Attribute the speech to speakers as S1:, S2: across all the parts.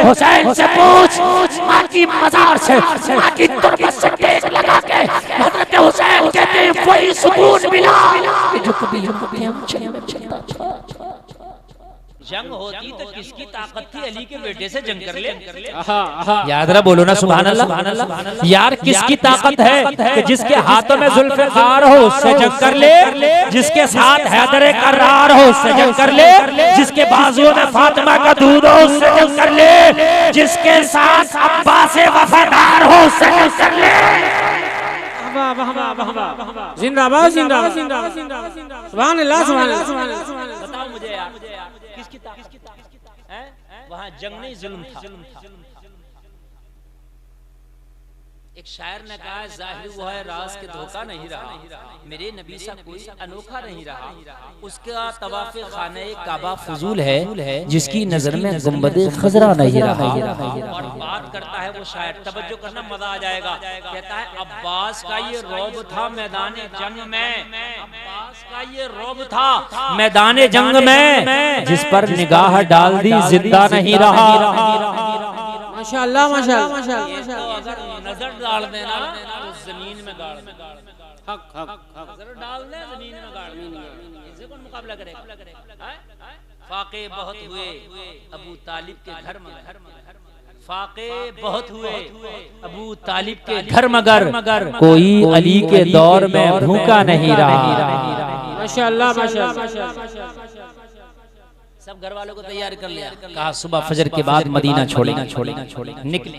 S1: हुसैन से पूछ, माँ की मजार से, माँ की तुरबत से टेक लगा के हजरत हुसैन कहते हैं वही सुकून मिला जो कभी हम चलता था।
S2: जंग होती तो किसकी ताकत थी? अली के बेटे से जंग कर ले।
S1: याद रहा, बोलो ना सुभान अल्लाह। यार किसकी ताकत है कि जिसके हाथों में जुल्फ़िकार हो उससे जंग कर ले, जिसके साथ हैदर करार हो उससे जंग कर ले, जिसके बाजुओं में फातिमा का दूध हो उससे जंग कर ले, जिसके साथ अब्बास वफादार हो उससे जंग कर ले।
S3: जिंदाबाद जिंदाबाद सुभान अल्लाह सुभान अल्लाह।
S2: बताओ मुझे यार किसकी ताकत है? वहां जंग नहीं जुल्म था। एक शायर ने कहा जाहिर वो है राज के धोखा नहीं रहा, मेरे नबी सा कोई अनोखा नहीं रहा। उसका तवाफ खाने काबा फजूल है जिसकी नजर में गुंबदे खजरा नहीं रहा। और बात करता है वो शायर, तवज्जो करना मजा आ जाएगा। कहता है अब्बास का ये रौब था मैदान जंग में, अब्बास का ये रौब था मैदान जंग में, जिस पर निगाह डाल दी जिंदा नहीं रहा।
S3: माशाअल्लाह माशाअल्लाह माशाअल्लाह।
S2: अगर नजर डाल देना तो जमीन में गाड़ दे, हक हक नजर डाल दे जमीन में गाड़ दे, इनसे कौन मुकाबला करेगा? फाके बहुत हुए अबू तालिब के घर में, फाके बहुत हुए अबू तालिब के घर मगर
S1: कोई अली के दौर में भूखा नहीं रहा।
S3: माशाअल्लाह माशाअल्लाह।
S2: सब घर वालों को तैयार कर लिया।
S1: कहा सुबह फजर के बाद मदीना छोड़ेंगे। निकले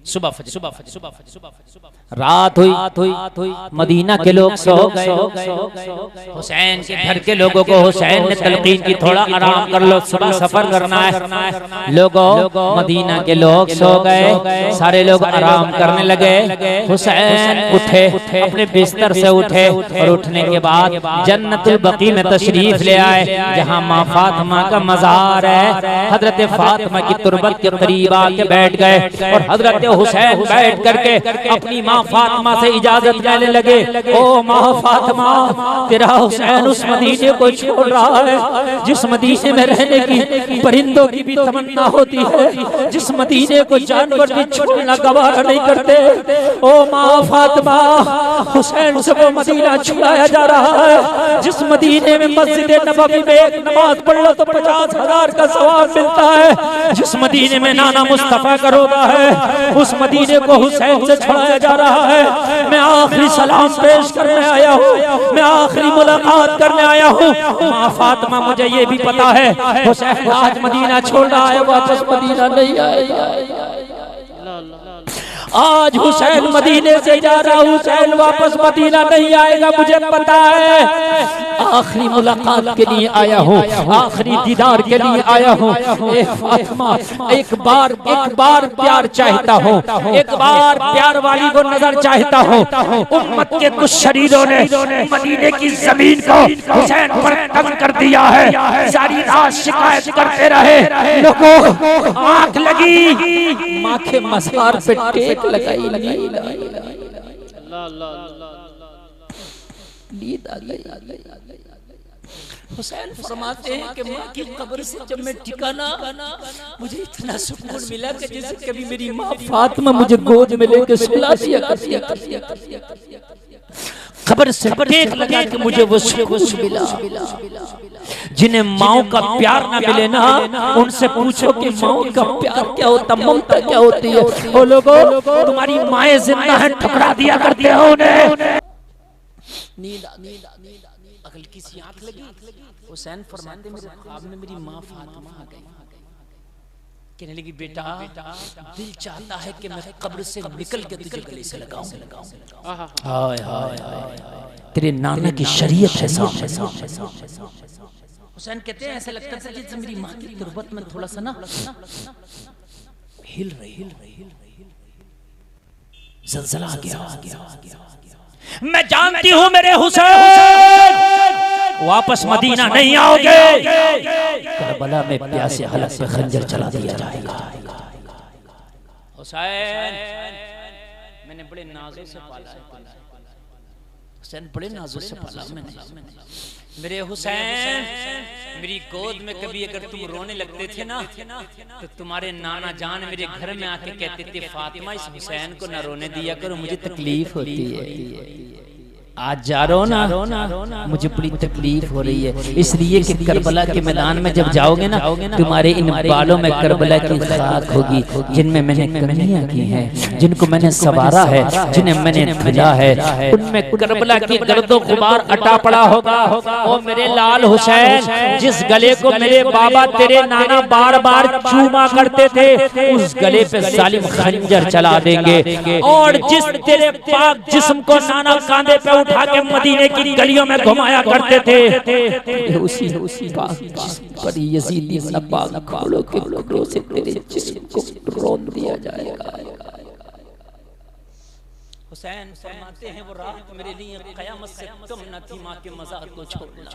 S1: सुबह फजर रात हुई मदीना के लोग सो गए। हुसैन के घर के लोगों को हुसैन ने तलकीन की थोड़ा आराम कर लो, सुबह सफर करना है। लोगों मदीना के लोग सो गए, सारे लोग आराम करने लगे। हुसैन उठे, अपने बिस्तर से उठे और उठने के बाद जन्नतुल बकी में तशरीफ ले आए जहाँ माँ फातिमा का मजार है। हजरत फातिमा की तुरबत के करीब आके बैठ गए और हजरत हुसैन बैठ करके अपनी माँ फातिमा से इजाजत लेने लगे। ओ माँ फातिमा, तेरा हुसैन उस मदीने को छोड़ रहा है जिस मदीने में रहने की परिंदों की भी तमन्ना होती है, जिस मदीने को जानवर भी छोड़ना गवारा नहीं करते। ओ माँ फातिमा, हुसैन से वो मदीना छुड़ाया जा रहा है जिस मदीने में मस्जिद नबवी में एक नमाज पढ़ लो तो 50,000 का सवाब मिलता है, जिस मदीने में नाना मुस्तफा का रोज़ा है, उस मदीने को हुसैन से छुड़ाया जा रहा है। मैं आखिरी सलाम पेश करने आया हूँ, मैं आखिरी मुलाकात करने आया हूँ। माँ फातिमा, मुझे ये भी पता है हुसैन आज मदीना छोड़ रहा है, वापस मदीना नहीं आएगा। आज हुसैन मदीने से जा रहा, हुसैन वापस मदीना नहीं आएगा, मुझे पता है। आखिरी मुलाकात के लिए आया हूँ, आखिरी दीदार के लिए आया हूँ। फातिमा, एक बार प्यार चाहता हूँ, एक बार प्यार वाली को नजर चाहता हूँ। उम्मत के कुछ शरीरों ने मदीने की जमीन को हुसैन पर तंग कर दिया है, सारी रात शिकायत करते रहे। लोगों आंख लगी, माँ के मज़ार पे टेक लगाई, नींद आ गई। हुसैन फरमाते हैं कि माँ की कब्र से जब मैं टिका ना, मुझे इतना सुकून मिला कि जैसे कभी मेरी माँ फातिमा मुझे गोद में लेकर सुला दिया। खबर से टेक लगा कि मुझे वो सुकून मिला। जिन्हें माओ का प्यार ना मिले ना, उनसे पूछो कि माओ का प्यार क्या होता, ममता क्या होती है। वो लोगों, तुम्हारी माएं जिंदा हैं, ठुकरा दिया करते हो उन्हें। नींद अगल किसी आंख लगी। हुसैन फरमाते मेरे ख्वाब में मेरी माँ फातिमा आ गई, कहने लगी बेटा दिल चाहता है कि मैं कब्र से निकल के तुझे गले से लगाऊं। हाय हाय तेरे नाना की शरीयत है सामने। हुसैन कहते हैं ऐसे लगता था जैसे मेरी माँ की तुरबत में थोड़ा सा ना हिल रही, ज़लज़ला आ गया। मैं जानती हूँ मेरे हुसैन वापस मदीना नहीं आओगे, करबला में प्यासे हलक पे खंजर चला दिया जाएगा। हुसैन मैंने बड़े नाज़ों से पाला है,
S2: हुसैन बड़े नाजुक से पाला मैंने। मेरे हुसैन, मेरी गोद में कभी अगर तुम रोने लगते थे ना तो तुम्हारे नाना जान मेरे घर में आके कहते थे फातिमा इस हुसैन को ना रोने दिया करो, मुझे तकलीफ होती है। आज जा रहा हो ना, मुझे बड़ी तकलीफ हो रही है, इसलिए कि करबला के मैदान में जब जाओगे ना तुम्हारे इन बालों में करबला की खाक होगी, जिनमें मैंने कमियां की हैं, जिनको मैंने सवारा है, जिन्हें मैंने धुला है, उनमें करबला की गर्दो गुबार अटा पड़ा होगा। ओ मेरे लाल हुसैन, जिस गले को मेरे बाबा तेरे नाना बार बार चूमा करते थे, उस गले पे जालिम खंजर चला देंगे। और जिस तेरे पाक जिस्म को नाना कांधे पे उठा के मदीने की गलियों में घुमाया करते थे, उसी पाक जिस्म पर यजीदी पाक घोड़ों के टुकड़ों से तेरे जिस्म को रौंद दिया जाएगा। हुसैन फरमाते हैं वो रात मेरे लिए कयामत से कम न थी, माँ के मज़ार को छोड़ना,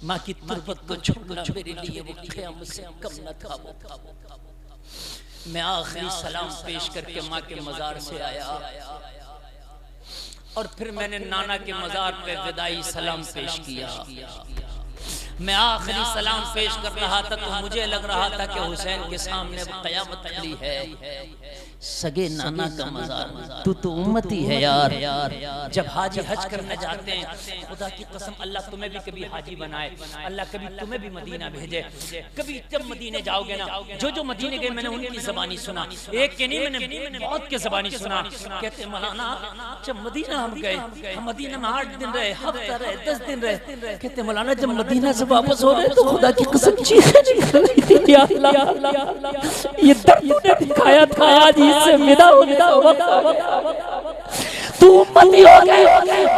S2: माँ की तुरबत को छोड़ना मेरे लिए वो कयामत से कम न था। मैं आखिरी सलाम पेश करके माँ के मज़ार से आया और फिर मैंने नाना के मज़ार पे विदाई सलाम पेश किया। मैं आखिरी सलाम पेश कर रहा था तो मुझे लग रहा था कि हुसैन के सामने क़यामत खड़ी है। सगे नाना का मज़ार, तू तो उम्मती है यार। जब हाजी हज करने जाते हैं, खुदा की कसम अल्लाह तुम्हें भी कभी हाजी बनाए, अल्लाह कभी तुम्हें भी मदीना भेजे। कभी जब मदीने जाओगे ना, जो मदीने गए मैंने उनकी ज़बानी सुना, एक के नहीं मैंने बहुत के ज़बानी सुना। कहते मौलाना जब मदीना हम गए, हम मदीना में 8 दिन रहे, हफ्ता रहे, 10 दिन रहे। कहते मौलाना जब मदीना से वापस हो रहे तो खुदा की कसम चीखें निकल रही थी, या अल्लाह ये दर्द तूने दिखाया था, आज इससे विदा होने का वक्त। तू उम्मती हो गए,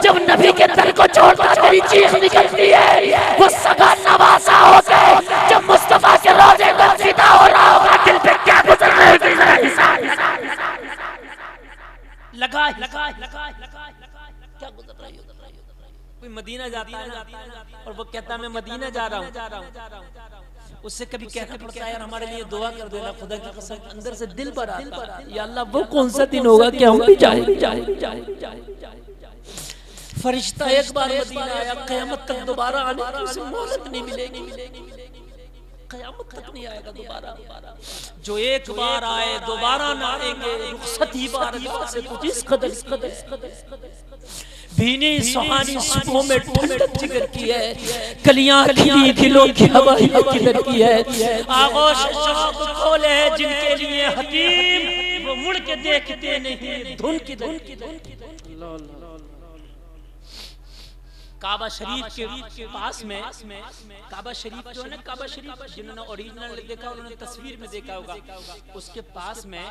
S2: जब नबी के दर को छोड़ता तेरी चीख निकलती है। वो सगा नवासा हो गए, जब मुस्तफा के रोजे पर फिदा हो रहा होगा, दिल पे क्या गुजर रही है लगा क्या गुजर रही है। कोई मदीना जाता है ना और वो कहता मैं मदीना जा रहा हूँ, उससे कभी कहना पड़ता है यार हमारे लिए दुआ कर देना, खुदा की कसम अंदर से दिल पर आता है या अल्लाह वो कौन सा दिन होगा कि हम भी जाएंगे। फरिश्ता एक बार मदीना आया, क़यामत तक दोबारा आने की उसे मोहलत नहीं मिलेगी, क़यामत तक नहीं आएगा दोबारा। जो एक बार आए दोबारा ना आएंगे, रुखसत ही बारगाह से कुछ इस कदर भीनी सुहानी सुबह में ठंडक जिगर की है, कलियां खिली खिलों की हवा किधर की है। आगोश शौक खोले हैं जिनके लिए हकीम, वो मुड़ के देखते नहीं धुन की धुन की धुन की। काबा शरीफ के पास में, काबा शरीफ जो है ना, काबा शरीफ जिन्होंने ओरिजिनल देखा उन्होंने तस्वीर में देखा होगा, उसके पास में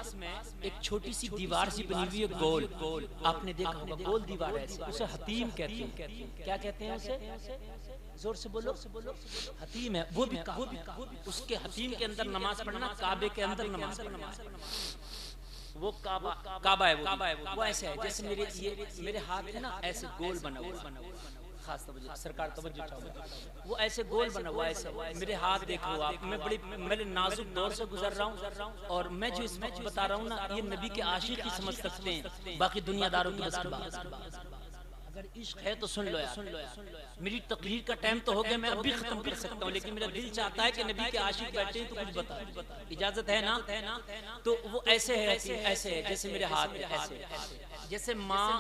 S2: एक छोटी सी दीवार सी बनी हुई है, गोल। आपने देखा होगा गोल दीवार है, उसे हतीम कहते हैं। क्या कहते हैं उसे? जोर से बोलो। हतीम है वो भी। उसके हतीम के अंदर नमाज पढ़ना, काबे के अंदर नमाज पढ़ना, वो काबा है वो ऐसे है जैसे मेरे हाथ है ना, ऐसे गोल बना हुआ। खास तवज्जो सरकार तवज्जो चाहूंगा, वो ऐसे गोल बना हुआ, ऐसे मेरे हाथ देख लो आप। मैं नाजुक दौर से गुजर रहा हूँ और मैं जो इस वक्त बता रहा हूँ ना, ये नबी के आशिक ही समझ सकते हैं, बाकी दुनियादारों की बस की बात। अगर इश्क है तो सुन लो यार। मेरी तकरीर का टाइम तो हो गया, मैं अभी खत्म कर सकता हूँ, लेकिन मेरा दिल चाहता है कि नबी के आशिक बैठे तो कुछ बता, इजाजत है ना? तो वो ऐसे है जैसे मेरे हाथ ऐसे, जैसे माँ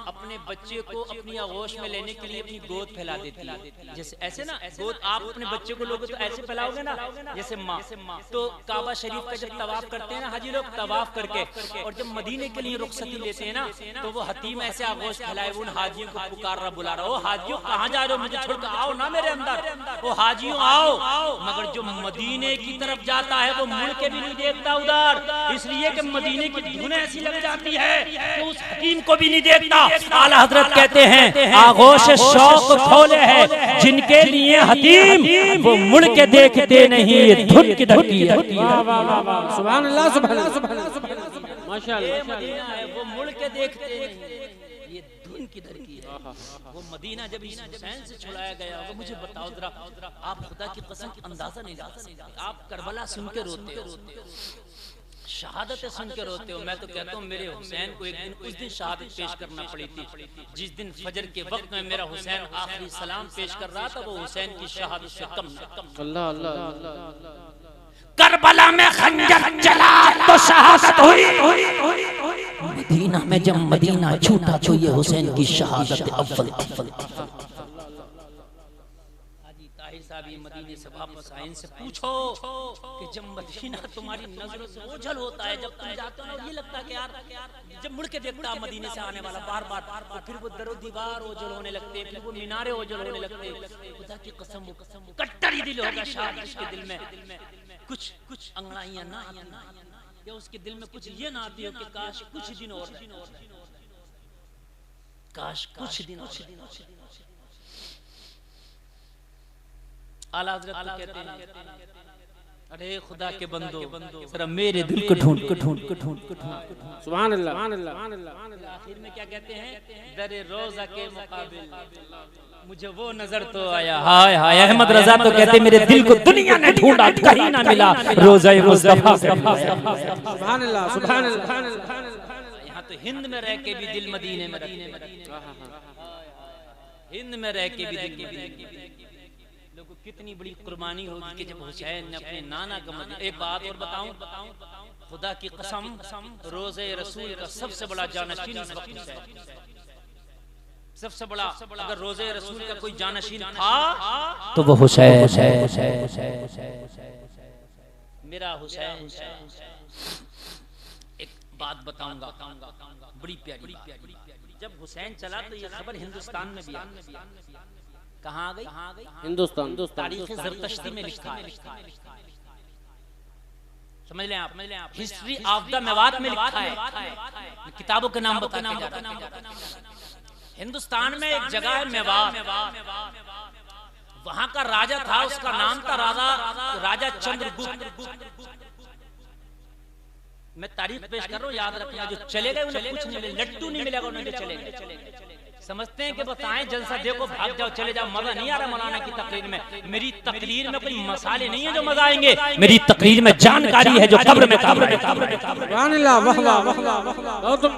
S2: अपने बच्चे को अपनी आगोश में लेने के लिए अपनी गोद फैला देती है, जैसे ऐसे ना गोद आप अपने बच्चे को लोगे तो ऐसे फैलाओगे ना, जैसे माँ। तो काबा शरीफ का जब तवाफ करते हैं ना हाजी लोग, तवाफ करके और जब मदीने के लिए रुखसती लेते हैं ना, तो वो हतीम ऐसे आगोश फैलाए उन हाजियों को पुकार रहा, बुला रहा, ओ हाजियों कहाँ जा रहे हो, मुझे छोड़कर आओ ना मेरे अंदर, ओ हाजियों आओ। मगर जो मदीने की तरफ जाता है वो मुड़ के भी नहीं देखता उधर, इसलिए कि मदीने की धुन ऐसी लग जाती है कि उस हकीम को भी नहीं देखता। आला हजरत कहते हैं आगोश शौक खोले हैं जिनके लिए हकीम, वो मुड़ के देखते नहीं धुन किधर की है।
S3: सुभान अल्लाह सुभान अल्लाह माशाअल्लाह।
S2: वो मुड़ के देखते नहीं ये धुन किधर की है। वो मदीना जब हुसैन से छुड़ाया गया, वो मुझे बताओ जरा, आप खुदा की कसम अंदाजा नहीं लगा सकते, आप करबला सुन के रोते हो। शहादतें सुन के रोते हो। मैं तो कहता हूँ मेरे हुसैन को एक दिन उस दिन शहादत पेश करना पड़ी थी जिस दिन फजर के वक्त में मेरा हुसैन आखिरी सलाम पेश कर रहा था, वो हुसैन की शहादत से कम ना कम।
S3: अल्लाह अल्लाह
S1: करबला में खंजर चला तो शहादत हुई, मदीना में जब मदीना छूटा तो ये हुसैन की शहादत अव्वल थी।
S2: मदीने से वापस आए, इनसे पूछो कि जब मदीना तुम्हारी नजरों से ओझल होता है, जब तुम जाते हो ना, ये लगता है कि यार जब मुड़ के देखता है मदीने से आने वाला बार बार, तो फिर वो दरो दीवार ओझल होने लगते हैं, फिर वो मीनारे ओझल होने लगते हैं। खुदा की कसम वो कट्टर ही दिल होगा शायद जिसके दिल में कुछ अंगड़ाइयां ना या उसके दिल में कुछ ये ना आती हो कि काश कुछ दिन और, काश कुछ दिन और। आला हज़रत कहते हैं अरे खुदा के बंदो जरा मेरे दिल को ढूंढ
S3: सुभान अल्लाह।
S2: आखिर में क्या कहते हैं, दरे रोजा के मुकाबिल मुझे वो नजर तो आया।
S1: हाय हाय अहमद रजा तो कहते मेरे दिल को दुनिया ने ढूंढा कहीं ना मिला, रोज़ा मुस्तफा।
S3: सुभान अल्लाह सुभान अल्लाह।
S2: यहाँ तो हिंद में रह के भी दिल मदीने में, हिंद में रह के भी दिल लोगों कितनी बड़ी कुर्बानी होगी कि जब हुसैन ने अपने नाना का मदीना। एक बात और बताऊं, खुदा की कसम रोज़े रसूल का सबसे बड़ा जानशीन इस वक्त है, सबसे बड़ा। अगर रोज़े रसूल का कोई जानशीन था
S1: तो वो हुसैन है।
S2: मेरा हुसैन। एक बात बताऊंगा बड़ी प्यारी। जब हुसैन चला तो ये खबर हिंदुस्तान में भी आई। कहाँ आ गई?
S3: हिंदुस्तान।
S2: तारीख ज़रतश्ती में लिखा है, समझ लें आप। हिस्ट्री ऑफ द मेवात में लिखा है, किताबों के नाम बताने जा रहा हूं। हिंदुस्तान में एक जगह है मेवात, वहां का राजा था, उसका नाम था राजा चंद्रगुप्त। मैं तारीख पेश कर रहा हूँ, याद रखना। जो चले गए उन्हें कुछ नहीं मिले, लट्टू नहीं मिलेगा उन्हें जो चले गए। समझते हैं कि बताएं जलसा देखो भाग जाओ चले जाओ, मजा नहीं आ रहा मौलाना की तकरीर में। मेरी तकरीर में कोई मसाले नहीं है जो मजा आएंगे,
S1: मेरी तकरीर में जानकारी है जो कब्र में काम है।
S3: सुभान अल्लाह वाह वाह वाह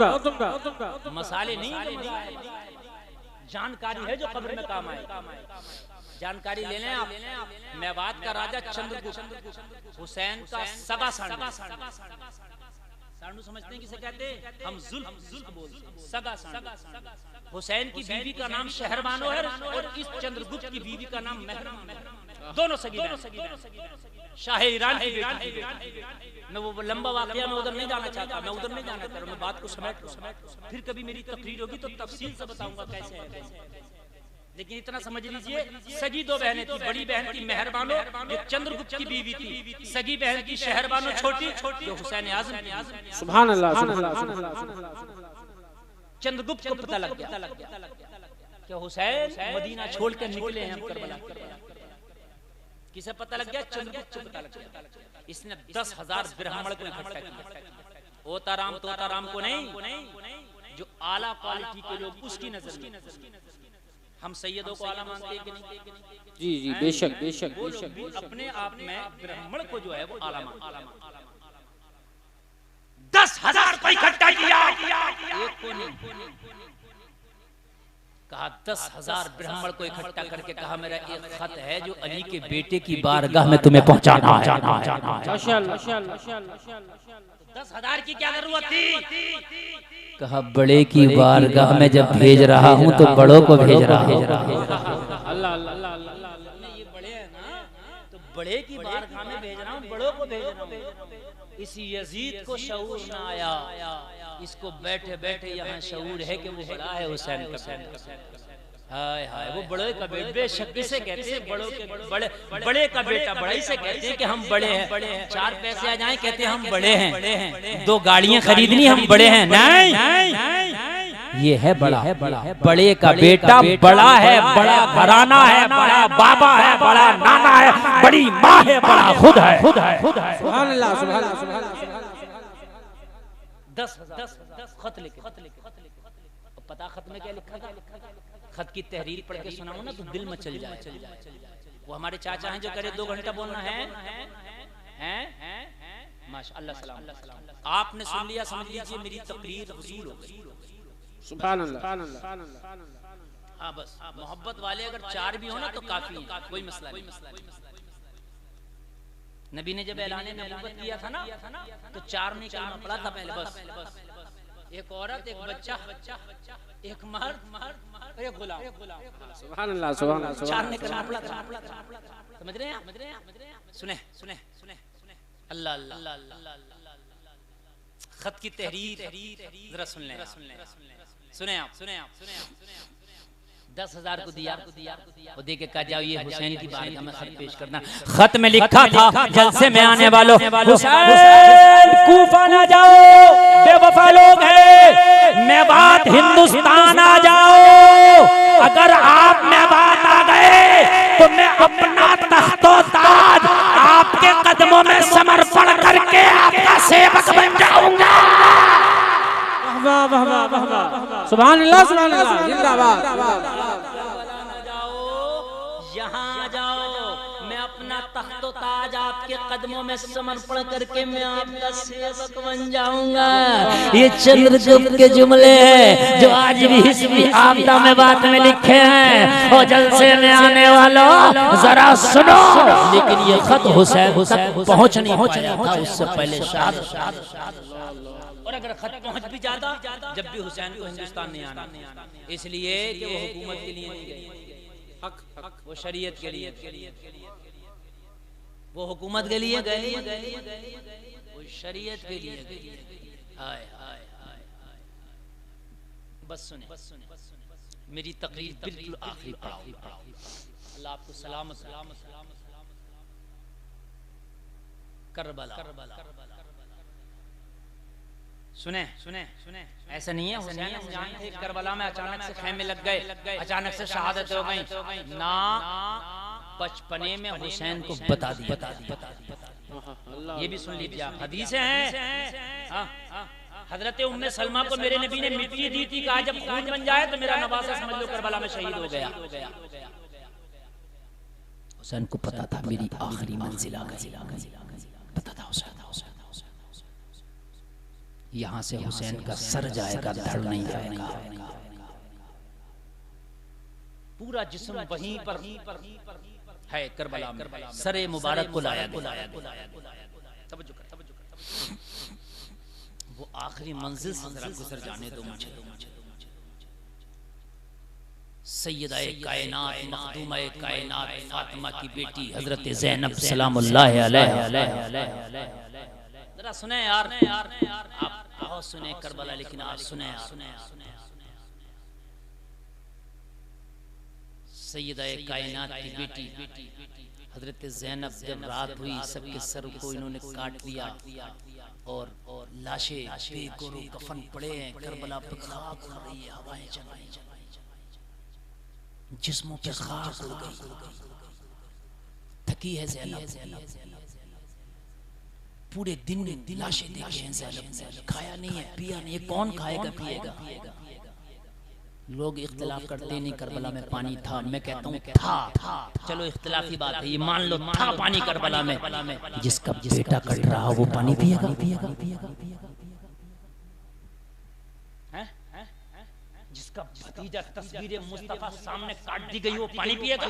S3: वाह।
S2: मसाले नहीं है, जानकारी है जो कब्र में काम आए। जानकारी ले लें आप। मेवात का राजा चंद्रगुप्त हुसैन का सगा सांडू समझते हैं किसे कहते हैं? हम जुल्फ बोलते हैं, सगा सांडू। हुसैन की बीवी का नाम शहरबानो है और इस चंद्रगुप्त की बीवी का नाम मेहरबान। दोनों सगी शाह ईरान की बेटी। मैं वो लंबा वाकया में उधर नहीं जाना चाहता, मैं उधर नहीं जाना चाहता। मैं बात को समेट फिर कभी मेरी तकरीर होगी तो तफसील से बताऊंगा कैसे है। लेकिन इतना समझ लीजिए, सगी दो बहनें थी। बड़ी बहन थी मेहरबानो जो चंद्रगुप्त की बीवी थी, सगी बहन की शहरबानो छोटी जो हुसैन आज़म।
S3: सुभान अल्लाह।
S2: चंद्रगुप्त को पता लग गया कि हुसैन मदीना छोड़कर निकले हैं करबला। किसे पता लग गया? चंद्रगुप्त को पता लग गया। इसने 10,000 ब्राह्मण को इकट्ठा किया। ओताराम तोताराम को नहीं, जो आला क्वालिटी के लोग उसकी नजर में। हम सैयदों को आला मानते हैं कि नहीं?
S3: जी जी बेशक।
S2: अपने आप में ब्राह्मण को जो है वो आला मानते हैं। 10,000 को इकट्ठा किया, एक को नहीं। कहा 10,000 ब्राह्मण को इकट्ठा करके कहा मेरा एक खत है जो अली के बेटे की बारगाह में तुम्हें पहुंचाना है। 10,000 की क्या जरूरत थी?
S1: कहा बड़े की बारगाह में जब भेज रहा हूँ तो बड़ों को भेज रहा हूँ।
S2: अल्लाह ये बड़े हैं ना, तो बड़े की बारगाह में भेज रहा हूँ, बड़ों को भेज रहा हूँ। इसी यजीद को शऊर ना आया, इसको बैठे बैठे यहाँ शऊर है कि वो बड़ा है हुसैन का। हाय हाय, वो बड़े का बेटा बेशक किसे कहते हैं? बड़ों के बड़े का बेटा बड़े से कहते हैं कि हम बड़े हैं। 4 पैसे आ जाएं कहते हैं हम बड़े हैं। 2 गाड़ियां खरीदनी हम बड़े हैं। नहीं, ये है बड़ा है। बड़े का बेटा बड़ा है, बड़ा घराना है, बड़ा बाबा है, बड़ा नाना है, बड़ी माँ है, बड़ा खुद है।
S3: सुभान अल्लाह सुभान अल्लाह।
S2: 10,000 खत लिखे। पता खत में क्या लिखा था? खत की तहरीर पढ़ के सुनाऊं ना तो दिल में चल जाए। वो हमारे चाचा हैं जो करे 2 घंटा बोलना है। माशाअल्लाह सलाम। आपने सुन लिया, समझ लीजिए मेरी तकरीर वसूल हो गई।
S3: सुभान अल्लाह।
S2: हाँ बस मोहब्बत वाले अगर 4 भी हो ना तो काफी है, कोई मसला नहीं। नबी ने जब ऐलान नबूवत किया था ना तो 4 ने कलमा पढ़ा था पहले बस। एक औरत, एक बच्चा, एक मर्द और एक गुलाम।
S3: सुभान अल्लाह, सुभान अल्लाह।
S2: 4 ने कलमा पढ़ा था। समझ रहे हैं? सुने सुने सुने अल्लाह अल्लाह। खत की तहरीर जरा सुन लें। सुने आप 10,000 को दिया, वो दे के कहा जाओ ये हुसैन की बारगाह में खत पेश करना। खत में लिखा था जलसे में आने वालों हुसैन कूफा ना जाओ, बेवफा लोग हैं। मेवात हिंदुस्तान आ जाओ। अगर आप मेवात आ गए तो मैं अपना तख्तो ताज आपके कदमों में समर्पण करके आपका सेवक बन जाऊंगा।
S3: वाह वाह वाह वाह वाह। सुभान अल्लाह, सुभान अल्लाह। जिंदाबाद।
S2: यहाँ जाओ, मैं अपना तख्तो ताज आपके कदमों में समर्पण करके मैं आपका सेवक बन जाऊंगा। ये चंद्रगुप्त के जुमले हैं जो आज भी हिस्बी आपदा में बात में लिखे हैं। और जलसे में आने वालों जरा सुनो। लेकिन ये खत हुसैन पहुंच नहीं पाया था उससे पहले शहादत। और अगर खत पहुंच भी जाता जब भी हुसैन को हिंदुस्तान नहीं आना, इसलिए कि वो हुकूमत के लिए नहीं गए, वो शरीयत के लिए, वो हुकूमत के लिए गए, वो शरीयत के लिए गए। हाय हाय हाय। बस सुने मेरी तकरीर बिल्कुल आखिरी पड़ाव। अल्लाह आपको सलामत। करबला सुने ऐसा नहीं है हुसैन हम जानते करबला में अचानक से खेमे लग गए, अचानक से शहादत हो गई ना। बचपने में हुसैन को बता दिया। ये भी सुन लीजिए, हदीसें हैं। हजरत उम्मे सलमा को मेरे नबी ने मिट्टी दी थी, कहा जब खून बन जाए तो मेरा नवासा समझ लो करबला में शहीद हो गया। हुसैन को पता था मेरी आखिरी मंजिल आ गई, पता था हुसैन यहाँ से हुसैन का सर जाएगा, धड़ नहीं जाएगा। पूरा जिस्म वहीं पर है करबला में, सरे मुबारक को लाया। वो आखिरी मंजिल से जरा गुजर जाने दो मुझे। सैयदा-ए कायनात, मखदूमा-ए कायनात, फातिमा की बेटी हजरत ज़ैनब सलामुल्लाह अलैहा। जरा सुने यार, आप बहुत सुने करबला, लेकिन आप सुने सैयदा-ए कायनात की बेटी हजरत ज़ैनब जब रात हुई सबके सर को इन्होंने काट लिया और लाशें बेगोरो कफन पड़े हैं। करबला पे खाक हो रही है, हवाएं चल रही हैं, जिस्मों पे खाक हो गई। थकी है ज़ैनब, पूरे दिन में लाशें देखी हैं ज़ैनब ने, खाया नहीं है, पिया नहीं है, कौन खाएगा पिएगा। लोग इख्तिलाफ करते नहीं करबला में पानी था, मैं कहता हूँ था। चलो इख्तिलाफी बात है, ये मान लो था पानी करबला में। जिसका बेटा कट रहा वो पानी पिएगा। जिसका भतीजा तस्वीर मुस्तफा सामने काट दी गई वो पानी पिएगा।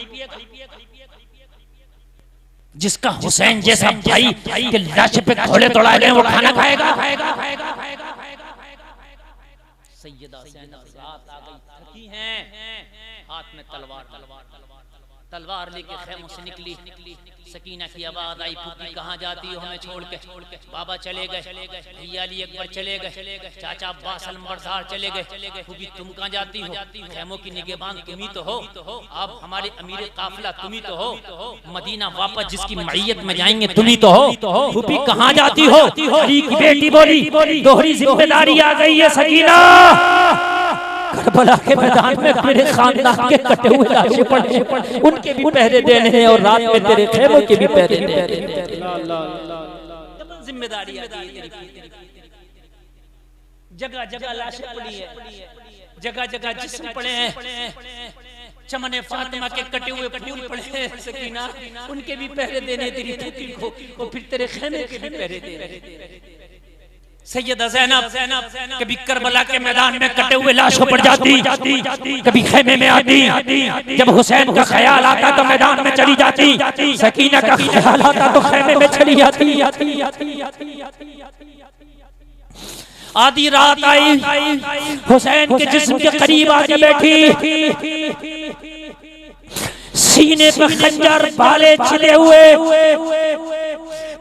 S2: जिसका हुसैन जैसा भाई के लाश पे घोड़े दौड़ाए गए वो खाना खाएगा। सैयदा ज़ैनब रात आ गई, थकी हैं, हाथ में तलवार लेके खेमों से निकली। सकीना की आवाज आई, फूफी कहाँ जाती हो हमें छोड़ के? बाबा चले गए, भैया अली अकबर चले गए, चाचा अब्बास अलमबरदार चले गए, फूफी तुम कहाँ जाती हो? खेमों की निगहबान तुम ही तो हो, अब हमारे अमीर काफिला तुम ही तो हो, मदीना वापस जिसकी मईयत में जाएंगे तुम ही तो हो। फूफी कहाँ जाती हो? अली की बेटी बोली, दोहरी जिम्मेदारी आ गई है सकीना। करबला के मैदान में मेरे खानदान के कटे हुए लाशें पड़े, उनके भी पहरे देने हैं और रात में तेरे खेमों के भी पहरे देने। जिम्मेदारी जगह जगह लाशें पड़ी है, जगह जगह जिस्म पड़े हैं। चमने फातिमा के कटे हुए फूल पड़े हैं सकीना, उनके भी पहरे देने तेरी धरती को, और फिर तेरे खेमे के भी पहरे देने। सैयदा ज़ैनब कभी करबला के मैदान में कटे हुए लाशों पर जाती, कभी खेमे में आती। जब हुसैन का ख्याल आता तो मैदान में चली जाती, सकीना का ख्याल आता तो खेमे में चली जाती। आधी रात आई, हुसैन के जिस्म के करीब आके बैठी, सीने पे खंजर भाले छिले हुए,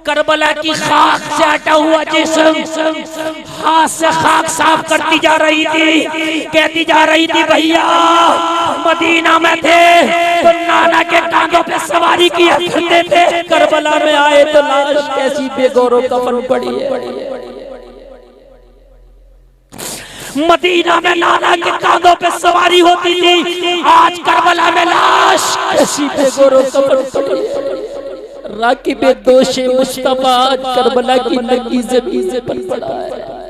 S2: करबला की खाक से हटा हुआ जिस्म, हाथ से खाक साफ करती जा रही थी, कहती जा रही थी भैया मदीना में थे तो नाना के कांधों पे सवारी किया करते थे, करबला में आए तो लाश कैसी बेगौरों कफन पड़ी है। मदीना में नाना के कांधों पे सवारी होती थी, आज करबला में लाश कैसी बेगौरों कफन पड़ी है। राकिब दोषे मुस्तफा आज करबला की नंगी ज़मीन पर पड़ा है।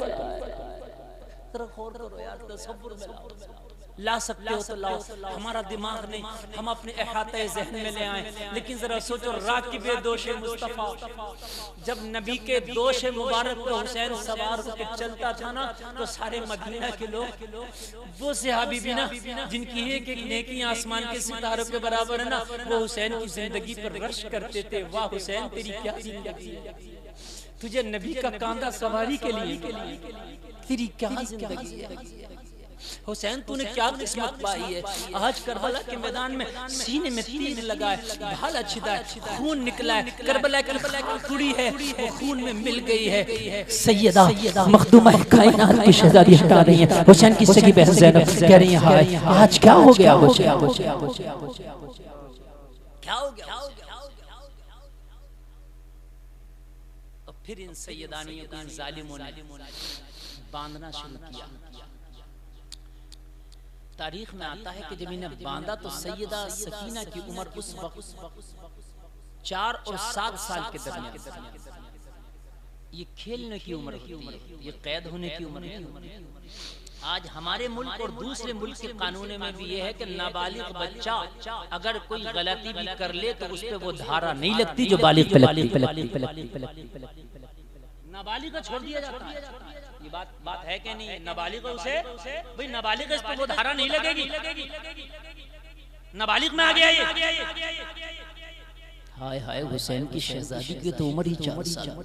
S2: ला सकते हो तो लाओ, हमारा दिमाग नहीं, हम अपने अहाते ज़हन में ले आए, लेकिन जरा सोचो राकिब दोषे मुस्तफा, जब नबी के दोषे मुबारक पे हुसैन सवार होकर चलता था ना, तो सारे मदीना के लोग वो सहाबी भी ना जिनकी एक एक नेकी आसमान के सितारों के बराबर है ना, वो हुसैन की जिंदगी पर रश करते थे। वाह हुसैन तेरी क्या जिंदगी है, तुझे नबी का कांधा सवारी के लिए तेरी क्या जिंदगी है। हुसैन तूने क्या किस्मत पाई है, आज करबला के मैदान में सीने में तीर लगा है, भाला छिदा है, खून निकला है, करबला की टुकड़ी है वो खून में मिल गई है। सैयदा मखदूमा कायनात की शहजादी हटा रही है, हुसैन की सगी बहन ज़ैनब कह रही है हाय आज क्या हो गया हुसैन, क्या हो गया। और फिर इन सैयदानियों को इन जालिमों ने बांधना शुरू किया। तारीख में आता है कि जब इन्हें बांधा तो सैयदा सकीना की उम्र उस वक्त 4 और 7 साल के दरमियान, ये खेलने की उम्र होती है, ये कैद होने की उम्र नहीं। आज हमारे मुल्क और दूसरे मुल्क के कानून में भी ये है कि नाबालिग बच्चा अगर कोई गलती भी कर ले तो उस पर वो धारा नहीं लगती जो बालिग पे लगती। नाबालिग को छोड़ दिया जाता है। ये बात है कि नहीं, नाबालिग उसे भाई नाबालिग इस पर वो धारा नहीं लगेगी, नाबालिग में आ गया ये। हाय हाय हुसैन की शहजादी की तो उम्र ही 4 साल।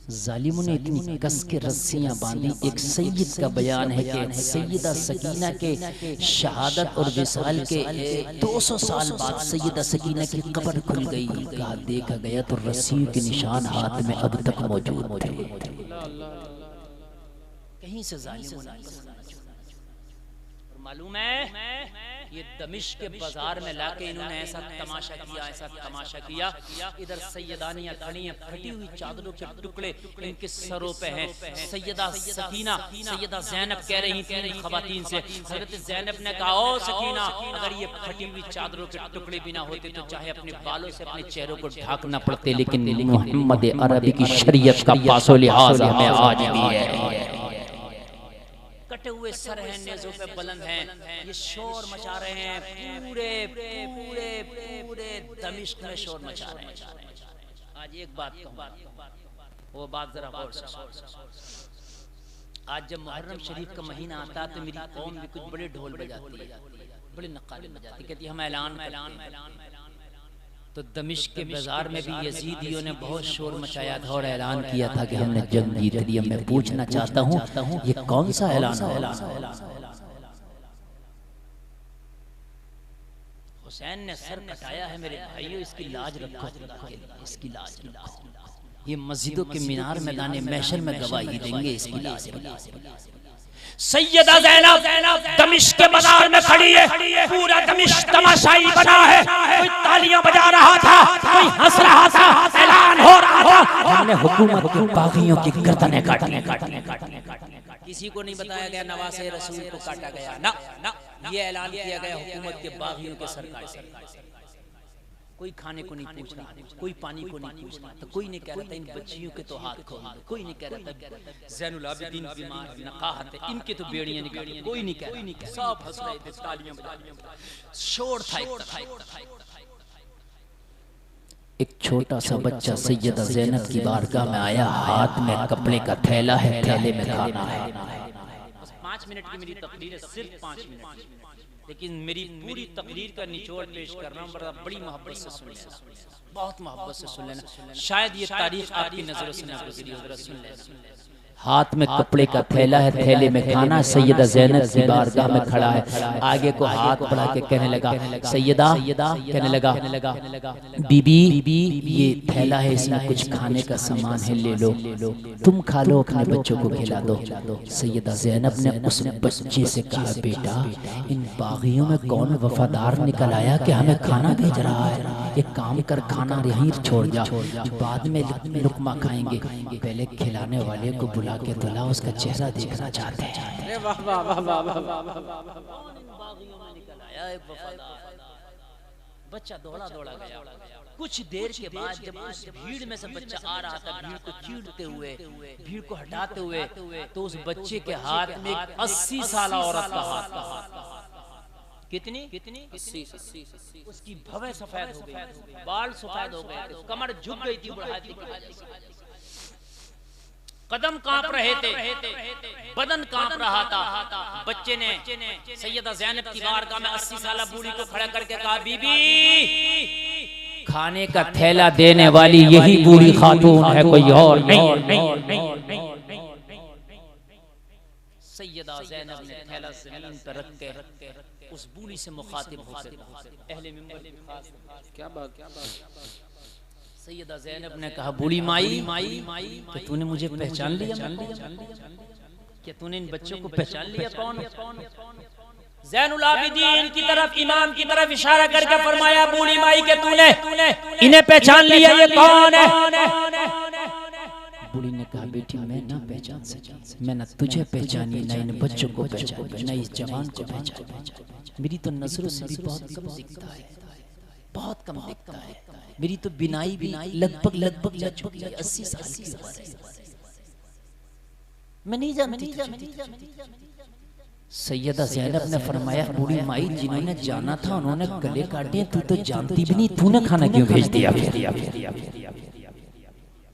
S2: जालिमों ने इतनी कस के रस्सियां बांधी। एक सैयद का बयान है कि सैयदा सकीना के शहादत और विसाल के 200 साल बाद सैयदा सकीना की कब्र खुल गई। कहा देखा गया तो रस्सियों के निशान हाथ में अब तक मौजूद थे। कहीं से जालिमों ने मालूम है ये दमिश्क के बाजार में लाके इन्होंने ऐसा तमाशा किया। इधर सैयदानियां खड़ी हैं, फटी हुई चादरों के टुकड़े इनके सरों पे हैं। सैयदा सकीना सैयदा ज़ैनब कह रही थी इन खवातीन से, हज़रत ज़ैनब ने कहा ओ सकीना अगर ये फटी हुई चादरों के टुकड़े भी ना होते तो चाहे अपने बालों से अपने चेहरों को ढाकना पड़ते, लेकिन मोहम्मद अरबी की शरीयत का पासो लिहाज हमें आज भी है। कटे हुए सर हैं, नेज़ों पे बुलंद हैं, ये शोर मचा रहे हैं, पूरे पूरे पूरे दमिश्क में शोर मचा रहे हैं। आज एक बात कहूं, वो बात जरा गौर से। आज जब मुहर्रम शरीफ का महीना आता है तो मेरी कौम भी कुछ बड़े ढोल बजाती है, बड़े नक्कारे बजाती, कहती है हम ऐलान। तो दमिश्क के बाजार में भी यजीदियों ने बहुत शोर मचाया था और ऐलान किया था कि हमने जंग जीत ली। मैं पूछना चाहता हूँ ये कौन सा ऐलान है? हुसैन ने सर कटाया है मेरे भाइयों, इसकी लाज रखो, इसकी लाज रखो। ये मस्जिदों के मीनार मैदान महशर में गवाही देंगे, इसकी लाज रखो। सैयदा ज़ैनब दमिश्क के बाजार में खड़ी है, पूरा दमिश्क तमाशाई बना है, कोई तालियां बजा रहा था, कोई हंस रहा था, ऐलान हो रहा था हमने हुकूमत के बागियों की गर्दनें काटी। किसी को नहीं बताया गया नवासे रसूल को काटा गया, ना ये ऐलान किया गया हुकूमत के बागियों के सरकार। कोई खाने को नहीं पूछ रहा, कोई पानी को नहीं पूछ रहा, तो कोई नहीं कह रहा था इन बच्चियों के तो हाथ खोल दो, कोई नहीं कह रहा था ज़ैनुल आबिदीन बीमार नकाहत है इनके तो बेड़ियां निकाल, कोई नहीं कह रहा, सब हंस रहे थे, तालियां बजा रहे थे, शोर था।
S1: एक छोटा सा बच्चा सैयदा ज़ैनब की बारगाह में आया, हाथ में कपड़े का थैला है, थैले में खाना है।
S2: 5 मिनट की मेरी तकरीर है, सिर्फ 5 मिनट, लेकिन मेरी पूरी तकरीर का निचोड़ पेश कर रहा हूँ, बड़ी मोहब्बत से सुन लेना, बहुत मोहब्बत से सुन लेना, शायद ये तारीख आपकी नजरों से ना गुजरी हो, जरा सुन लेना।
S1: हाथ में कपड़े का थैला है, थैले में खाना, सैयदा ज़ैनब की बारगाह में खड़ा है, आगे को हाथ बढ़ा के कहने लगा, सैयदा, कहने लगा बीबी, ये थैला है, इसमें कुछ खाने का सामान है, ले लो, तुम खा लो, अपने बच्चों को खिला दो। सैयदा ज़ैनब ने उस बच्चे से कहा, बेटा इन बागियों में कौन वफादार निकल आया कि हमें खाना भेज रहा है, एक काम कर, खाना यहीं छोड़ जा, बाद में लुकमा खाएंगे, पहले खिलाने वाले को बुला के दुल्हा उसका चेहरा देखना चाहते हैं।
S3: वाह वाह वाह वाह वाह वाह।
S2: बागियों में निकल आया एक वफादार बच्चा, दौड़ा गया। कुछ देर के बाद जब उस भीड़ में से बच्चा आ रहा था, भीड़ को चीरते हुए, भीड़ को हटाते हुए, तो उस बच्चे के हाथ में 80 साल औरत का हाथ था। कितनी 80। उसकी भवें सफेद हो गई, बाल सफेद हो गए, कमर झुक गई थी, बुढ़ाती की कदम कांप रहे थे, बदन कांप रहा था। बच्चे ने सैयदा ज़ैनब की बारगाह में 80 साल बूढ़ी को खड़ा करके कहा, बीबी
S1: खाने का थैला देने वाली यही बूढ़ी खातून है, कोई और नहीं।
S2: सैयदा ज़ैनब ने थैला ज़मीन पर रख के उस बूढ़ी से मुखातिब होकर, अहले मिंबर की खास, क्या बात। सैयदा ज़ैनब ने कहा, बूढ़ी माई, तो तूने मुझे पहचान लिया? क्या तूने इन बच्चों को पहचान लिया? कौन? ज़ैनुल आबिदीन की तरफ, इमाम की तरफ इशारा करके फरमाया, बूढ़ी माई के तूने इन्हें पहचान लिया, ये कौन है?
S1: बूढ़ी ने कहा, बेटी मैं ना पहचान सकी, मैं ना तुझे पहचानी, ना इन बच्चों को पहचानी, ना इस जवान को पहचानी, मेरी तो नजरों से भी बहुत कम दिखता है, बहुत कम दिखता है, मेरी तो बिनाई लगभग जा चुकी है, 80 साल की उम्र है, मैं नहीं जानती। सैयदा ज़ैनब ने फरमाया, बूढ़ी माई जिन्होंने जाना था उन्होंने गले काटे, तू तो जानती भी नहीं, तूने खाना क्यों भेज दिया?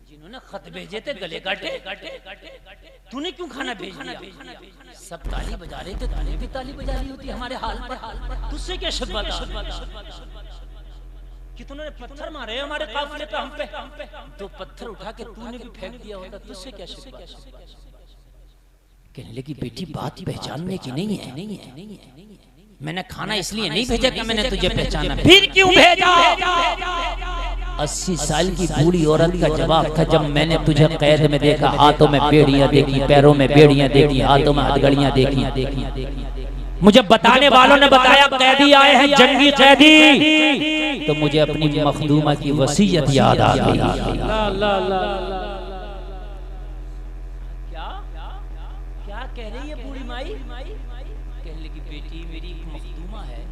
S2: जिन्होंने खत भेजे थे गले काटे, तूने क्यों खाना भेज दिया? सब ताली बजा रहे थे, तूने भी ताली बजा रही होती हमारे हाल पर, तुझसे क्या शिकवा था? कि तूने पत्थर मारे हमारे काफिले पे, हम पे तो पत्थर उठा के तूने भी फेंक दिया होता, तुझसे क्या शिकवा?
S1: कहने लगी, बेटी बात पहचानने की नहीं है,
S2: मैंने खाना इसलिए नहीं भेजा कि मैंने तुझे पहचाना, फिर क्यों भेजा?
S1: 80 साल की बूढ़ी औरत का जवाब था, जब मैंने तुझे कैद में देखा, हाथों में बेड़ियां देखी, पैरों में बेड़ियां देखी, हाथों में हथकड़ियां देखी, मुझे बताने वालों ने बताया कैदी आए हैं, जंगी कैदी, तो मुझे अपनी मखदूमा की वसीयत याद आ गई।
S2: क्या कह रही है बूढ़ी माई? कहने लगी, बेटी मेरी मखदूमा है,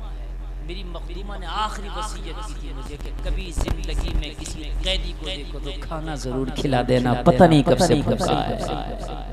S2: मेरी मखदूमा ने आखिरी वसीयत की थी मुझे कि कभी जिंदगी में किसी कैदी को देखो तो खाना जरूर
S1: खिला देना, पता नहीं कब से भूखा है।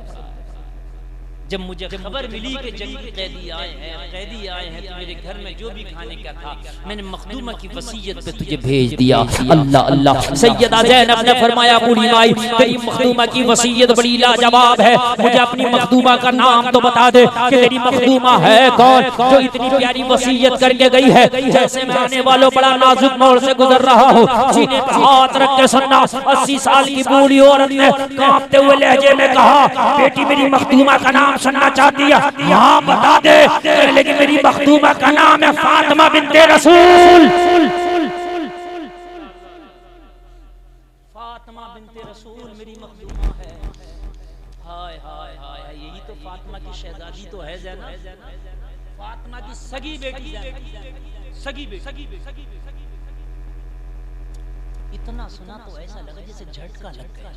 S2: जब मुझे खबर मिली कि जंगी कैदी आए हैं तो मेरे घर में जो भी खाने का था मैंने मखदूमा की वसीयत पे तुझे
S1: भेज दिया। अल्लाह। सैयदा ज़ैनब ने फरमाया, बूढ़ी माई तेरी मखदूमा की वसीयत बड़ी लाजवाब है, मुझे अपनी मखदूमा का नाम तो बता दे कि तेरी मखदूमा है कौन जो इतनी प्यारी वसीयत करके गई है। जैसे मैं आने वालों बड़ा नाजुक मोड़ से गुजर रहा हूँ, सीने पे हाथ रख के सुनना। 80 साल की बूढ़ी औरत ने कांपते हुए लहजे में कहा, बेटी मेरी मखदूमा का नाम सुनना चाहती है? हाँ बता दे। लेकिन मेरी मखदूमा का नाम है फातिमा बिन्ते रसूल।
S2: फातिमा बिन्ते रसूल मेरी मखदूमा है। हाय हाय हाय, यही तो फातिमा की शहजादी तो है ज़ैनब, फातिमा की सगी बेटी, सगी बेटी। इतना सुना तो ऐसा लगा जैसे झटका लग गया।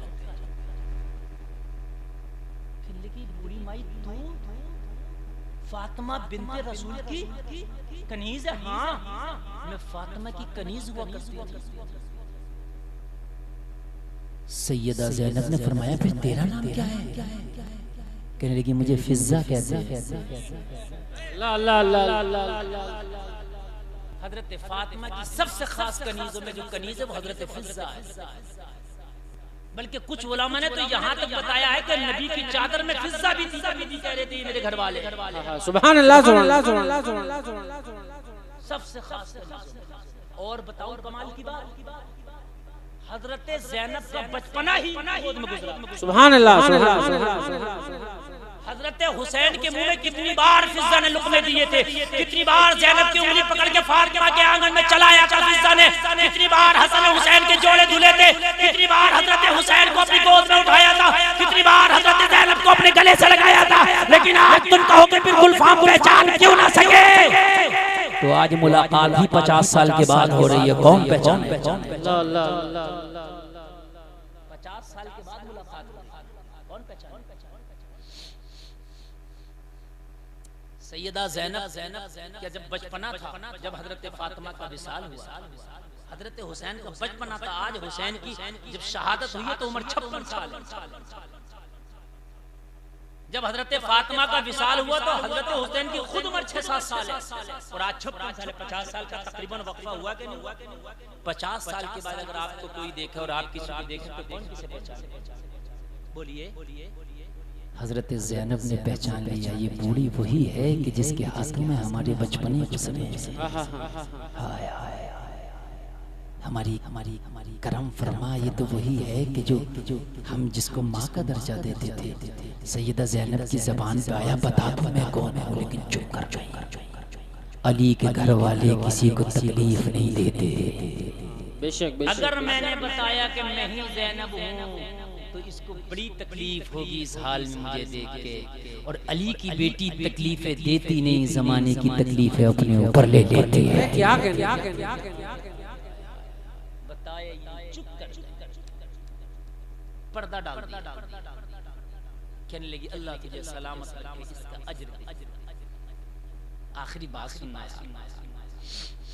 S2: फातिमा बिन्ते रसूल की कनीज है। हाँ, मैं फातिमा की कनीज हुआ करती थी।
S1: सैयदा ज़ैनब ने फरमाया फिर तेरा नाम क्या है? कहने लगी मुझे फिज़्ज़ा कहते हैं।
S2: हजरत फातिमा की सबसे खास कनीजों में जो कनीज है वो हजरत फिज़्ज़ा है। बल्कि कुछ उलमा ने तो यहाँ तक बताया है कि नबी की चादर में फिज़्ज़ा भी थी। नबी कह रहे थे मेरे घर वाले।
S3: सुभान अल्लाह, सुभान अल्लाह।
S2: सबसे खास। और बताओ कमाल की बात, हजरत ज़ैनब का बचपना ही गोद में गुजरा।
S3: सुभान अल्लाह, सुभान अल्लाह।
S2: हजरत हुसैन के मुंह में कितनी बार फिज़्ज़ा ने लुक़मे दिए थे, कितनी बार ज़ैनब की उंगली पकड़ के फातिमा के आंगन में चलाया था फिज़्ज़ा ने, कितनी बार हसन हुसैन के जोड़े धुले थे, कितनी बार हजरत हुसैन को अपनी गोद में उठाया था, कितनी बार हजरत ज़ैनब को अपने गले से लगाया था। लेकिन आज तुम कहो कि फिर गुलफाम पहचान क्यों ना सके?
S1: तो आज मुलाकात ही 50 साल के बाद हो रही है, कौन पहचान?
S2: 50 साल के बाद मुलाकात कौन पहचान? सैयदा ज़ैनब क्या जब बचपना था, जब हजरत फातिमा का विसाल हुआ, हजरत हुसैन का बचपना था। आज हुसैन की जब शहादत हुई है तो उम्र 56 साल। जब हजरत फातिमा का विसाल हुआ तो हजरत हुसैन की खुद उम्र 6-7 साल है। और आज 50 साल का तकरीबन वक्फा हुआ कि नहीं हुआ? 50 साल के बाद अगर आपको कोई देखे और आप किसी को देखें तो कौन किसे पहचाने? बोलिए।
S1: हजरत ज़ैनब ने पहचान लिया ये बूढ़ी वही है कि जिसके हाथों में हमारे बचपने गुजरे। हाय हाय हमारी करम फरमा, ये तो वही है कि जो हम जिसको माँ का दर्जा देते थे। सैयदा ज़ैनब की ज़बान पे आया बता तो मैं कौन हूँ, लेकिन चुप कर। अली के घर वाले किसी को तकलीफ नहीं देते।
S3: बेशक।
S2: अगर मैंने बताया कि मैं ही ज़ैनब हूँ तो इसको बड़ी तकलीफ होगी इस हाल में मुझे देख के। और अली की बेटी तकलीफें देती नहीं, ज़माने की तकलीफें अपने ऊपर ले लेती है।
S3: क्या
S2: बताए चुप कर, पर्दा डाल दिया। कहने लगी अल्लाह तुझे सलामत रखे, इसका अज्र दे। आखिरी बात सुनना है।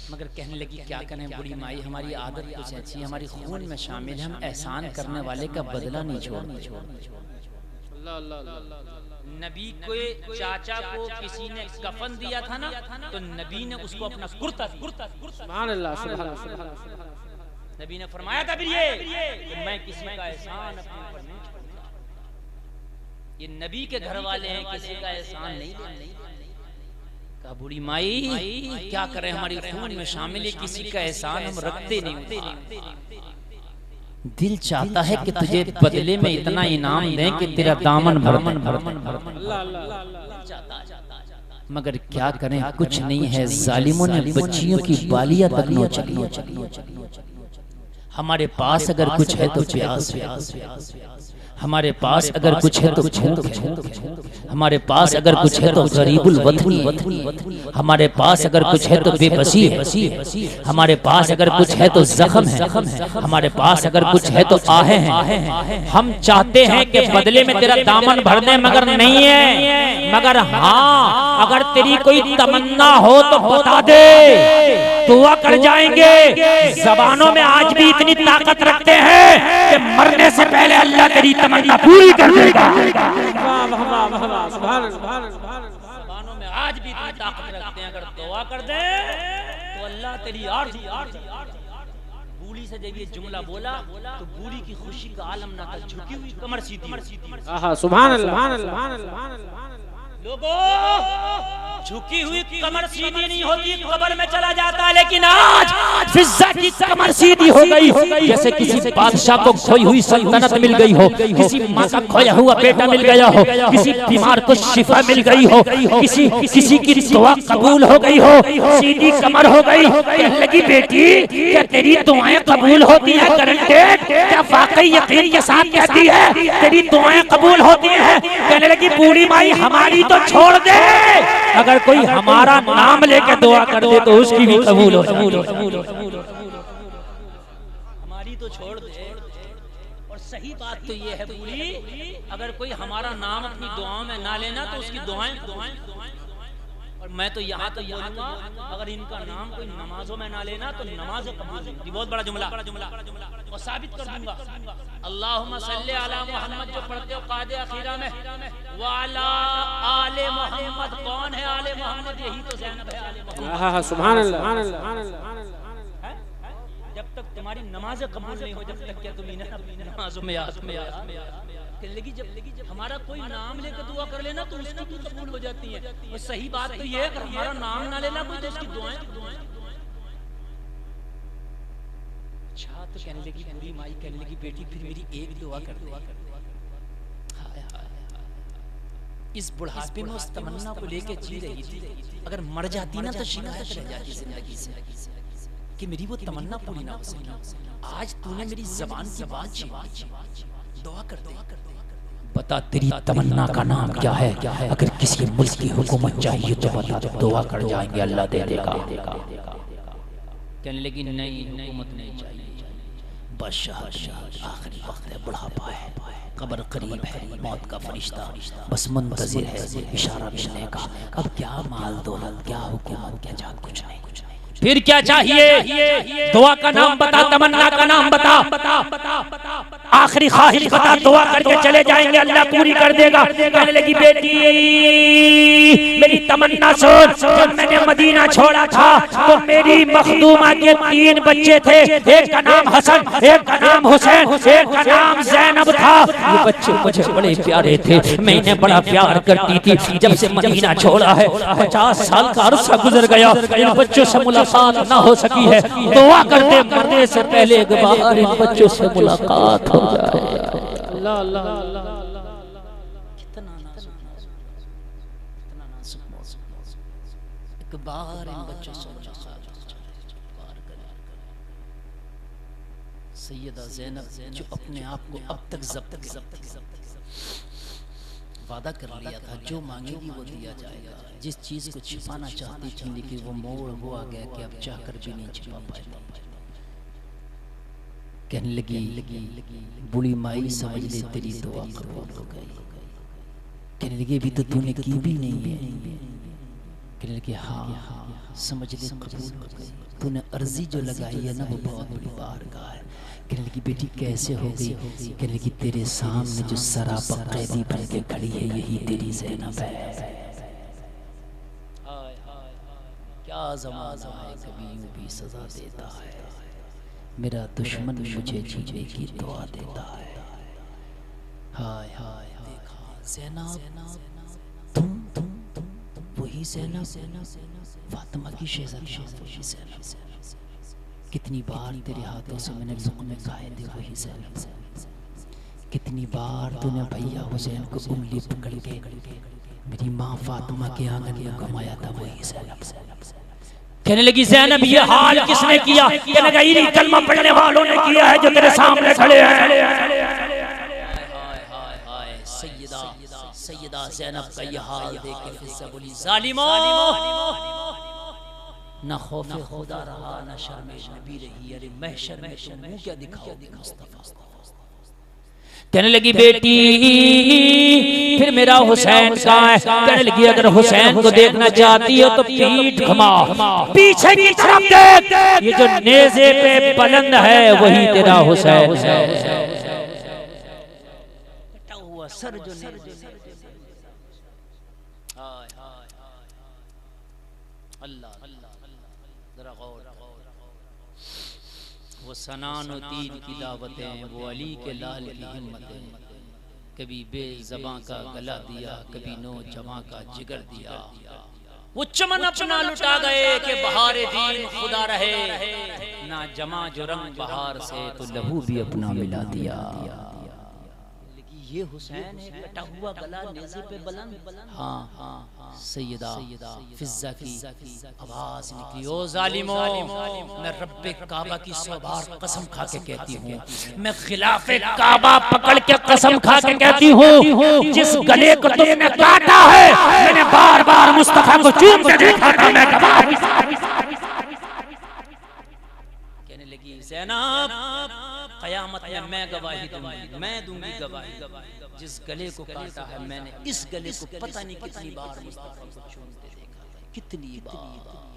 S2: मगर कहने लगी क्या करें बूढ़ी माई, हमारी आदत कुछ ऐसी है, हमारी खून में शामिल है, हम एहसान करने वाले का बदला नहीं छोड़ते। नबी को चाचा को किसी ने कफन दिया था ना, तो नबी ने उसको अपना कुर्ता नबी ने फरमाया था फिर ये कि मैं किसी का एहसान अपने ऊपर नहीं छोड़ूंगा। ये नबी के घर वाले हैं, किसी का एहसान नहीं लेंगे। कहा बूढ़ी माई क्या करें, हमारी खून में शामिल है, किसी का एहसान हम रखते नहीं।
S1: दिल चाहता है कि तुझे बदले में इतना इनाम दें कि तेरा दामन भर। मगर क्या करें, कुछ नहीं है। जालिमों ने बच्चियों की बालियां तक नोच ली। हमारे पास अगर कुछ है तो प्यास, हमारे पास अगर कुछ है तो भूख है, हमारे पास अगर कुछ है तो गरीबुल वतनी, हमारे पास अगर कुछ है तो बेबसी है, हमारे पास अगर कुछ है तो जख्म है, हमारे पास अगर कुछ है तो आहें हैं। हम चाहते हैं कि बदले में तेरा दामन भर दे, मगर नहीं है। मगर हाँ, अगर तेरी कोई तमन्ना हो तो बता दे, दुआ कर जाएंगे। जबानों में आज भी इतनी ताकत रखते हैं कि मरने से पहले अल्लाह तेरी तमन्ना पूरी कर देगा।
S2: जबानों में आज भी इतनी ताकत रखते हैं, अगर दुआ कर दे तो अल्लाह तेरी आरज़ू। बूढ़ी से जब ये जुमला बोला तो बूढ़ी की खुशी का आलम ना था, झुकी हुई कमर सीधी।
S3: सुभान अल्लाह।
S2: लोगों, झुकी हुई कमर सीधी नहीं होती, कब्र में चला जाता। लेकिन आज फिज़्ज़ा की कमर सीधी हो गई, जैसे किसी बादशाह को खोई हुई सल्तनत मिल गई हो, किसी माँ का खोया हुआ बेटा मिल गया हो, किसी बीमार को शिफा मिल गई हो, किसी की दुआ कबूल हो गई हो, सीधी कमर हो गई। कहने लगी बेटी क्या तेरी दुआएं कबूल होती है? गारंटेड? क्या वाकई यकीन के साथ कहती है तेरी दुआएं कबूल होती है? कहने लगी बूढ़ी माई हमारी तो छोड़ दे, अगर कोई हमारा नाम लेके दुआ कर दे तो उसकी भी कबूल हो। हमारी तो छोड़ दे। और सही बात तो ये है बूढ़ी, अगर कोई हमारा नाम अपनी दुआओं में ना लेना तो उसकी दुआएं और मैं तो यहाँ बोलूंगा अगर इनका नाम कोई नमाजों में ना लेना तो नमाज कबूल नहीं होती। बहुत बड़ा जुमला और साबित कर दूंगा। अल्लाहुम्मा सल्ली अला मोहम्मद जो पढ़ते हो कादे अखीरा में वाला आले मोहम्मद। कौन है आले मोहम्मद? यही तो ज़ैनब है आले मोहम्मद।
S3: सुभान अल्लाह।
S2: जब तक तुम्हारी नमाज कबूल नहीं हो जब तक क्या तुम इन्हें अपनी नमाजों में याद लगी। जब हमारा कोई नाम लेकर दुआ कर लेना तो उसकी भी कबूल हो जाती है। और सही बात तो ये है कि हमारा नाम ना लेना कोई तो उसकी दुआएं। अच्छा तो कहने लगी बूढ़ी माई, कहने लगी बेटी फिर मेरी एक दुआ कर दे। इस बुढ़ापे में उस तमन्ना को लेके जी रही थी। अगर मर जाती ना तो शिकायत रह जाती जिंदगी से कि मेरी वो तमन्ना पूरी ना हो सकी। आज तूने मेरी जबान की बात छीनी, दुआ कर दे।
S1: बता तेरी तमन्ना का नाम क्या है? अगर किसी मुल्क की हुकूमत चाहिए तो बता, दुआ कर जाएंगे, अल्लाह दे देगा।
S2: कहने लगी नहीं हुकूमत नहीं चाहिए, बस आखिरी वक्त है, बुढ़ापा है, कब्र करीब है, मौत का फरिश्ता बस मुंतज़िर है इशारा मिलने का। अब क्या माल दौलत, क्या हुकूमत, क्या जात, कुछ नहीं।
S1: फिर क्या चाहिए? दुआ का नाम बता, तमन्ना का नाम बता, आखिरी ख्वाहिश बता, दुआ करके चले जाएंगे, अल्लाह पूरी कर देगा। कहने लगी बेटी मेरी तमन्ना सुन, जब मैंने मदीना छोड़ा था तो मेरी मखदूमा के 3 बच्चे थे। एक का नाम हसन, एक का नाम हुसैन, एक का नाम ज़ैनब था। ये बच्चे मुझे बड़े प्यारे थे, मैं इन्हें बड़ा प्यार करती थी। जब से मदीना छोड़ा है 50 साल का अरसा गुजर गया, इन बच्चों से मुलाकात ना हो सकी है। दुआ करते मरने से पहले एक बार इन बच्चों से मुलाकात हो जाए।
S3: अल्लाह अल्लाह अल्लाह।
S2: एक बार इन बच्चों से सैयदा ज़ैनब जो अपने आप को अब तक जब्त वादा कर लिया था जो मांगेगी वो दिया जाएगा। जिस चीज को छिपाना चाहती थी लेकिन वो मोड़ हुआ गया कि अब चाहकर भी नहीं छिपा पाई। कहने लगी बूढ़ी माई समझ ले तेरी दुआ कबूल हो गई। कहने लगी अभी तो तूने की भी नहीं है। कहने लगी हाँ समझ ले कबूल हो गई। तूने अर्जी जो लगाई है ना वो बहुत बड़ी बारगाह है। कहने लगी बेटी कैसे हो गई? कहने लगी तेरे सामने जो सरापा कैदी बन के खड़ी है यही तेरी ज़ैनब है। क्या ज़माना है, कभी यूं भी सजा देता है। मेरा दुश्मन मुझे जीने की दुआ देता है। हाय हाय देखा ज़ैनब, तुम वही ज़ैनब फातिमा की शहज़ादी, वही ज़ैनब। कितनी बार तेरे हाथों से मैंने लुक़मे खाए थे, वही ज़ैनब। कितनी बार तूने भैया हुसैन को उंगली पकड़ के मेरी माँ फातिमा के आंगन में घुमाया था, वही ज़ैनब।
S1: कहने लगी ज़ैनब ये हाल किसने किया? कहने लगा इन्हीं कलमा पढ़ने वालों ने किया है जो तेरे सामने खड़े हैं।
S2: सैयदा ज़ैनब का ये हाल देख के फिर से बोली ज़ालिमों, ना खौफे खुदा रहा ना शर्मे नबी रही। अरे महशर में तुम मुंह क्या दिखाओगे मुस्तफा।
S1: कहने लगी बेटी फिर मेरा हुसैन कहाँ है? कहने लगी अगर हुसैन को देखना चाहती हो तो पीठ घुमा, पीछे की तरफ देख, ये जो नेज़े पे बुलंद है वही तेरा हुसैन है।
S2: कटा हुआ सर जो नेज़े वो सनान और तीर की दावतें, वो अली के लाल की हिम्मतें। कभी बेज़बां का गला दिया, कभी नौजवां का जिगर दिया। वो चमन अपना लुटा गए कि बहारे दीन खुदा रहे। ना जमा जो रंग बहार से तो लहू भी अपना मिला दिया। ये हुसैन है, कटा हुआ गला नेज़े पे बुलंद। हाँ सैयदा फिज़्ज़ा की आवाज निकली ओ ज़ालिमों, मैं रब्बे काबा की 100 बार कसम खा के कहती हूँ, मैं खिलाफे काबा पकड़ के कसम खा के कहती हूँ, जिस गले को तुमने काटा है मैंने बार बार मुस्तफा को चूम के देखा था, मैं गवाह। कहने लगी ज़ैनब क़यामत में मैं गवाही दूंगी, मैं दूंगी गवाही। जिस गले को काटा है मैंने, इस गले को पता नहीं कितनी बार मुस्तफा को चूमते देखा था। कितनी बार